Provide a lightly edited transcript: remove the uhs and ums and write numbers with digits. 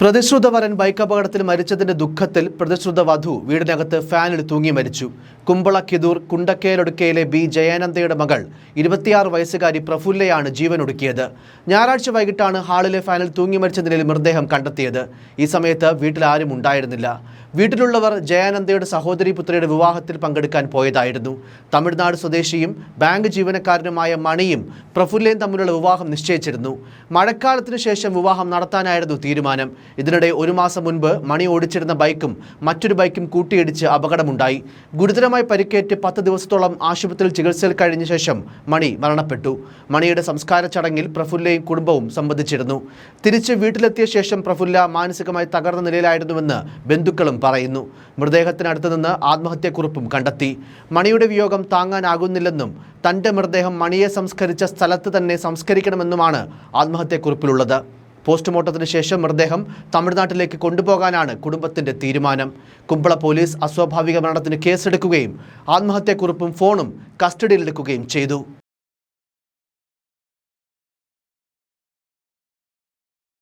പ്രതിശ്രുത വരൻ ബൈക്ക് അപകടത്തിൽ മരിച്ചതിന്റെ ദുഃഖത്തിൽ പ്രതിശ്രുത വധു വീടിനകത്ത് ഫാനിൽ തൂങ്ങി മരിച്ചു. കുമ്പള കിദൂർ കുണ്ടക്കേലൊടുക്കയിലെ ബി ജയാനന്ദയുടെ മകൾ 26 വയസ്സുകാരി പ്രഫുല്ലയാണ് ജീവനൊടുക്കിയത്. ഞായറാഴ്ച വൈകിട്ടാണ് ഹാളിലെ ഫാനിൽ തൂങ്ങി മരിച്ച നിലയിൽ മൃതദേഹം കണ്ടെത്തിയത്. ഈ സമയത്ത് വീട്ടിൽ ആരും ഉണ്ടായിരുന്നില്ല. വീട്ടിലുള്ളവർ ജയാനന്ദയുടെ സഹോദരി പുത്രിയുടെ വിവാഹത്തിൽ പങ്കെടുക്കാൻ പോയതായിരുന്നു. തമിഴ്നാട് സ്വദേശിയും ബാങ്ക് ജീവനക്കാരനുമായ മണിയും പ്രഫുല്ലയും തമ്മിലുള്ള വിവാഹം നിശ്ചയിച്ചിരുന്നു. മഴക്കാലത്തിനു ശേഷം വിവാഹം നടത്താനായിരുന്നു തീരുമാനം. ഇതിനിടെ 1 മാസം മുൻപ് മണി ഓടിച്ചിരുന്ന ബൈക്കും മറ്റൊരു ബൈക്കും കൂട്ടിയിടിച്ച് അപകടമുണ്ടായി. ഗുരുതരമായി പരിക്കേറ്റ് 10 ദിവസത്തോളം ആശുപത്രിയിൽ ചികിത്സയിൽ കഴിഞ്ഞ ശേഷം മണി മരണപ്പെട്ടു. മണിയുടെ സംസ്കാര ചടങ്ങിൽ പ്രഫുല്ലയും കുടുംബവും സംബന്ധിച്ചിരുന്നു. തിരിച്ച് വീട്ടിലെത്തിയ ശേഷം പ്രഫുല്ല മാനസികമായി തകർന്ന നിലയിലായിരുന്നുവെന്ന് ബന്ധുക്കളും പറയുന്നു. മൃതദേഹത്തിനടുത്ത് നിന്ന് ആത്മഹത്യാക്കുറിപ്പും കണ്ടെത്തി. മണിയുടെ വിയോഗം താങ്ങാനാകുന്നില്ലെന്നും തന്റെ മൃതദേഹം മണിയെ സംസ്കരിച്ച സ്ഥലത്ത് തന്നെ സംസ്കരിക്കണമെന്നുമാണ് ആത്മഹത്യാക്കുറിപ്പിലുള്ളത്. പോസ്റ്റ്മോർട്ടത്തിന് ശേഷം മൃതദേഹം തമിഴ്നാട്ടിലേക്ക് കൊണ്ടുപോകാനാണ് കുടുംബത്തിന്റെ തീരുമാനം. കുമ്പള പോലീസ് അസ്വാഭാവിക മരണത്തിന് കേസെടുക്കുകയും ആത്മഹത്യാക്കുറിപ്പും ഫോണും കസ്റ്റഡിയിലെടുക്കുകയും ചെയ്തു.